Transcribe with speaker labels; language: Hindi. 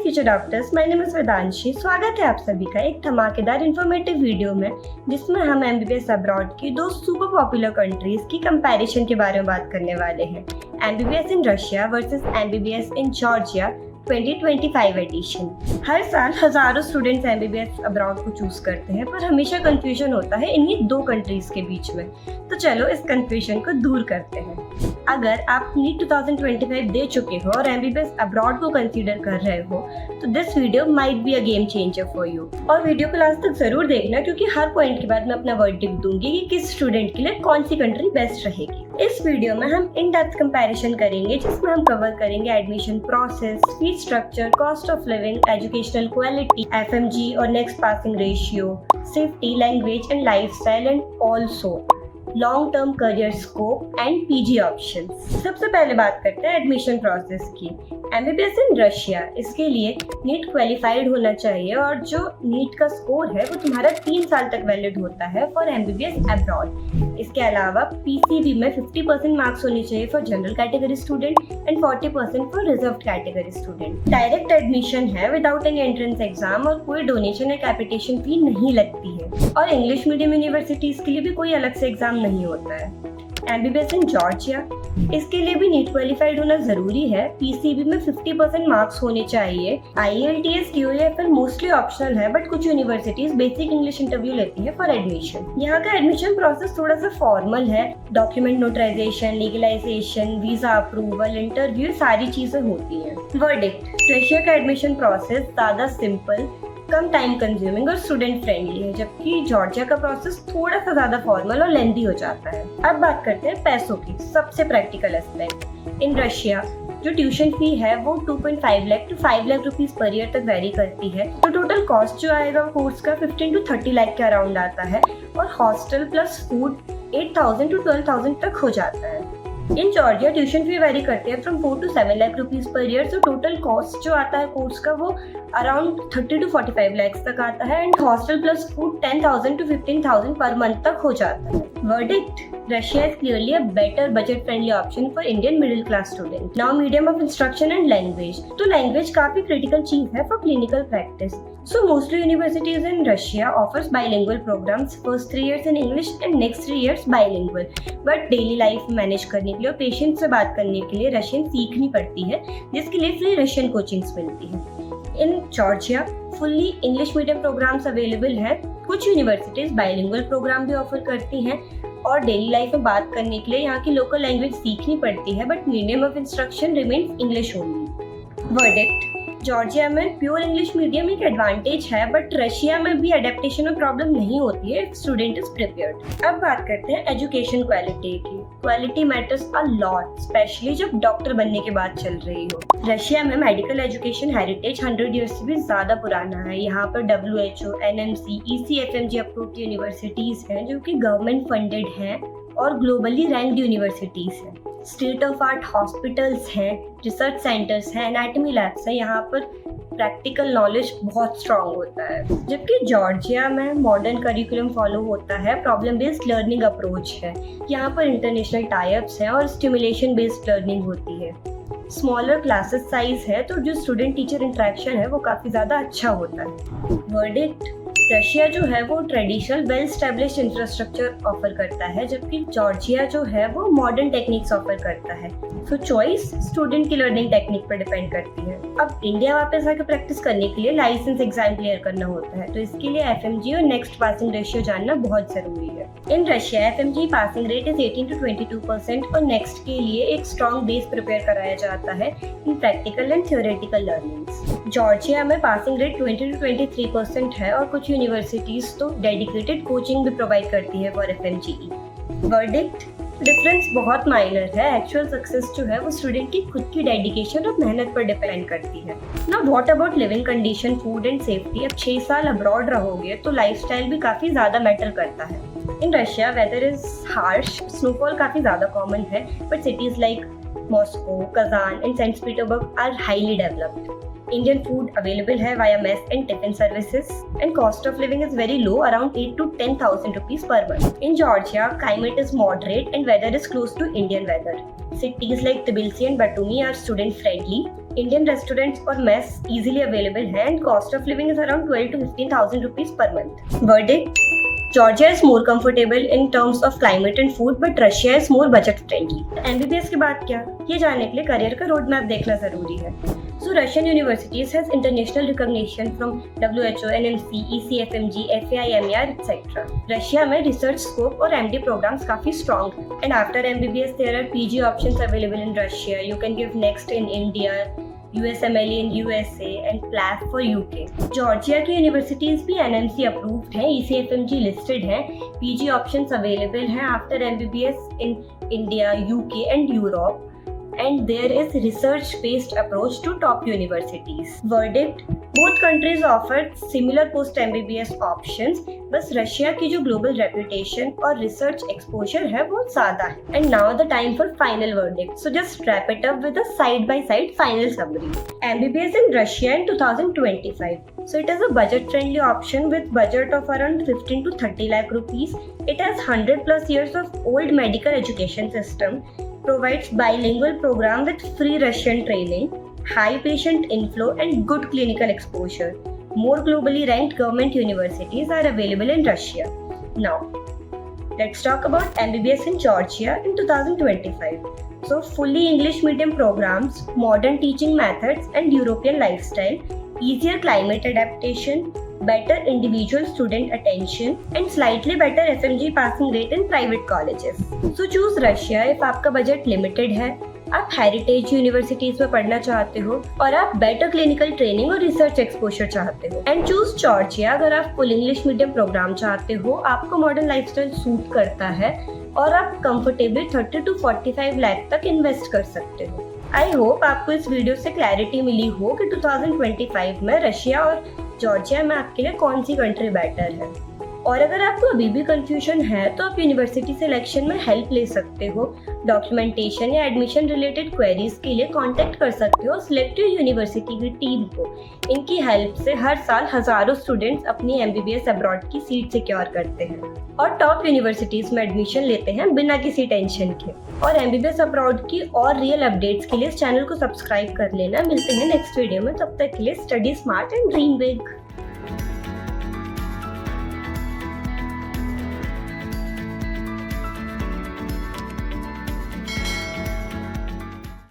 Speaker 1: Future doctors, my name is Vedanshi. स्वागत है आप सभी का एक धमाकेदार इन्फॉर्मेटिव वीडियो में, जिसमें हम एमबीबीएस अब्रॉड की दो सुपर पॉपुलर कंट्रीज की कंपैरिजन के बारे में बात करने वाले हैं। MBBS in Russia versus MBBS in Georgia 2025 edition. हर साल हजारों स्टूडेंट्स एमबीबीएस अब्रॉड को चूज करते हैं, पर हमेशा कंफ्यूजन होता है इन्हीं दो कंट्रीज के बीच में। तो चलो इस कंफ्यूजन को दूर करते हैं। अगर आप नीट 2025 दे चुके हो और एमबीबीएस अब्रॉड को कंसीडर कर रहे हो, तो this video might be a game changer for you. और वीडियो को लास्ट तक जरूर देखना, क्योंकि हर पॉइंट के बाद मैं अपना वर्डिक्ट दूंगी कि किस स्टूडेंट के लिए कौन सी कंट्री बेस्ट रहेगी। इस वीडियो में हम इन डेप्थ कंपैरिजन करेंगे, जिसमें हम कवर करेंगे admission process, fees structure, cost of living, educational quality, FMG और next passing ratio, safety, language and lifestyle, and also long term career scope and PG options. सबसे पहले बात करते हैं एडमिशन प्रोसेस की। एमबीबीएस इन रशिया, इसके लिए नीट क्वालिफाइड होना चाहिए और जो नीट का स्कोर है वो तुम्हारा 3 साल तक वैलिड होता है फॉर एमबीबीएस अब्रॉड। इसके अलावा पीसीबी में 50% मार्क्स होने चाहिए for general category student and 40% for reserve category student. Direct admission है विदाउट एनी एंट्रेंस एग्जाम और कोई डोनेशन या कैपिटेशन फी नहीं लगती है। और इंग्लिश मीडियम यूनिवर्सिटीज के लिए भी कोई अलग से एग्जाम नहीं होता है। एमबीबीएस इन जॉर्जिया, इसके लिए भी नीट क्वालिफाइड होना जरूरी है। पीसीबी में 50% मार्क्स होने चाहिए। आईएलटीएस, क्यूएफएल मोस्टली ऑप्शनल है, बट कुछ यूनिवर्सिटीज बेसिक इंग्लिश इंटरव्यू लेती है फॉर एडमिशन। यहाँ का एडमिशन प्रोसेस थोड़ा सा फॉर्मल है। Document notarization, legalization, visa approval, interview, सारी चीजें होती है। वर्डिक्ट, रशिया का एडमिशन प्रोसेस ज्यादा सिंपल, कम टाइम कंज्यूमिंग और स्टूडेंट फ्रेंडली है, जबकि जॉर्जिया का प्रोसेस थोड़ा सा ज्यादा फॉर्मल और लेंथी हो जाता है। अब बात करते हैं पैसों की, सबसे प्रैक्टिकल एस्पेक्ट। इन रशिया जो ट्यूशन फी है वो 2.5 lakh to 5 lakh rupees per year तक वेरी करती है। तो टोटल कॉस्ट जो आएगा कोर्स का 15 to 30 लाख के अराउंड आता है और हॉस्टल प्लस फूड 8,000 to 12,000 तक हो जाता है। In Georgia tuition fee very करते हैं from 4 to 7 lakh rupees per year. तो टोटल कॉस्ट जो आता है कोर्स का वो अराउंड 30 to 45 लाख तक आता है and hostel plus food 10,000 to 15,000 per month तक हो जाता है। Verdict, Russia is clearly a better budget friendly option for Indian middle class students. Now medium of instruction and language. तो language काफी critical चीज है for clinical practice. So mostly universities in Russia offers bilingual programs. First 3 years in English and next 3 years bilingual. But daily life manage करने के लिए और पेशेंट से बात करने के लिए रशियन सीखनी पड़ती है, जिसके लिए फ्री रशियन कोचिंग्स मिलती है। In Georgia fully English medium programs available है। कुछ यूनिवर्सिटीज बाइलिंगुअल प्रोग्राम भी ऑफर करती हैं और डेली लाइफ में बात करने के लिए यहाँ की लोकल लैंग्वेज सीखनी पड़ती है, but medium of instruction remains English only. Verdict, Georgia में प्योर इंग्लिश मीडियम एक एडवांटेज है, बट रशिया में भी एडेप्टेशन में प्रॉब्लम नहीं होती है इफ स्टूडेंट इज प्रिपेयर्ड। अब बात करते हैं एजुकेशन क्वालिटी की। Quality matters a lot, specially जब डॉक्टर बनने की बात चल रही हो। रशिया में मेडिकल एजुकेशन हेरिटेज 100 ईयर्स से भी ज्यादा पुराना है। यहाँ पर WHO, NMC, ECFMG approved universities हैं जो कि गवर्नमेंट फंडेड हैं और ग्लोबली रैंक्ड यूनिवर्सिटीज हैं। स्टेट ऑफ आर्ट हॉस्पिटल्स हैं, रिसर्च सेंटर्स हैं, एनाटॉमी लैब्स हैं। यहाँ पर प्रैक्टिकल नॉलेज बहुत स्ट्रांग होता है। जबकि जॉर्जिया में मॉडर्न करिकुलम फॉलो होता है, प्रॉब्लम बेस्ड लर्निंग अप्रोच है। यहाँ पर इंटरनेशनल टाइप्स हैं और स्टिमुलेशन बेस्ड लर्निंग होती है। स्मॉलर क्लासेस साइज है, तो जो स्टूडेंट टीचर इंटरेक्शन है वो काफ़ी ज़्यादा अच्छा होता है। वर्डिक्ट, रशिया जो है वो traditional well established infrastructure offer करता है, जबकि जॉर्जिया जो है वो मॉडर्न टेक्निक्स ऑफर करता है। सो चॉइस स्टूडेंट की लर्निंग टेक्निक पर डिपेंड करती है। अब इंडिया वापस आकर प्रैक्टिस करने के लिए लाइसेंस एग्जाम क्लियर करना होता है, तो इसके लिए एफएमजी और नेक्स्ट पासिंग रेशियो जानना बहुत जरूरी है। In Russia FMG passing rate is 18 to 22% और नेक्स्ट के लिए एक स्ट्रॉन्ग बेस प्रिपेयर कराया जाता है इन practical and theoretical learnings. Georgia में पासिंग रेट 20 to 23% है और कुछ यूनिवर्सिटीज तो डेडिकेटेड कोचिंग भी प्रोवाइड करती है फॉर एफएमजीई। वर्डिक्ट, डिफरेंस बहुत माइनर है। एक्चुअल सक्सेस जो है वो स्टूडेंट की खुद की डेडिकेशन और मेहनत पर डिपेंड करती है। Now what about living condition, food and safety. अब 6 साल अब्रॉड रहोगे तो लाइफस्टाइल भी काफी ज्यादा मैटर करता है। In Russia weather is harsh, snowfall काफी ज्यादा कॉमन है, but cities like Moscow, Kazan and Saint Petersburg are highly developed. Indian food available है via mess and tiffin services, and cost of living is very low, around 8 to 10,000 rupees per month. In Georgia, climate is moderate and weather is close to Indian weather. Cities like Tbilisi and Batumi are student friendly. Indian restaurants or mess easily available है, and cost of living is around 12 to 15,000 rupees per month. Verdict: Georgia is more comfortable in terms of climate and food, but Russia is more budget friendly. MBBS के बाद क्या? ये जानने के लिए करियर का रोड मैप देखना जरूरी है. So Russian universities has international recognition from WHO, NMC, ECFMG, FAI, etc. Russia में research scope और MD programs काफी strong हैं. And after MBBS there are PG options available in Russia. You can give next in India, USMLE in USA and PLAF for UK. Georgia की यूनिवर्सिटीज भी NMC अप्रूव्ड हैं, ECFMG लिस्टेड हैं. PG ऑप्शंस अवेलेबल हैं after MBBS in India, UK and Europe. And there is research-based approach to top universities. Verdict: both countries offer similar post-MBBS options, बस रशिया की जो ग्लोबल रेपुटेशन और रिसर्च एक्सपोजर है वो ज़्यादा है. And now the time for final verdict. So just wrap it up with a side-by-side final summary. MBBS in Russia in 2025. So it is a budget-friendly option with budget of around 15 to 30 lakh rupees. It has 100+ years of old medical education system. Provides bilingual program with free Russian training, high patient inflow and good clinical exposure. More globally ranked government universities are available in Russia. Now, let's talk about MBBS in Georgia in 2025. So, fully English medium programs, modern teaching methods and European lifestyle, easier climate adaptation, better individual student attention and slightly better FMG passing rate in private colleges. So choose Russia if आपका बजट लिमिटेड है, आप हेरिटेज यूनिवर्सिटीज में पढ़ना चाहते हो और आप बेटर क्लिनिकल ट्रेनिंग और रिसर्च एक्सपोजर चाहते हो. एंड चूज जॉर्जिया अगर आप फुल इंग्लिश मीडियम प्रोग्राम चाहते हो, आपको मॉडर्न लाइफस्टाइल सूट करता है और आप कंफर्टेबल 30 to 45 लाख तक इन्वेस्ट कर सकते हो. आई होप आपको इस वीडियो से क्लैरिटी मिली हो कि 2025 में रशिया और जॉर्जिया में आपके लिए कौन सी कंट्री बेटर है. और अगर आपको अभी भी कंफ्यूजन है तो आप यूनिवर्सिटी सिलेक्शन में हेल्प ले सकते हो. डॉक्यूमेंटेशन या एडमिशन रिलेटेड क्वेरीज के लिए कांटेक्ट कर सकते हो सिलेक्टिव यूनिवर्सिटी की टीम को. इनकी हेल्प से हर साल हजारों स्टूडेंट्स अपनी MBBS अब्रॉड की सीट सिक्योर करते हैं और टॉप यूनिवर्सिटीज में एडमिशन लेते हैं बिना किसी टेंशन के. और MBBS अब्रॉड की और रियल अपडेट्स के लिए इस चैनल को सब्सक्राइब कर लेना. मिलते हैं नेक्स्ट वीडियो में, तब तक के लिए study smart and dream big.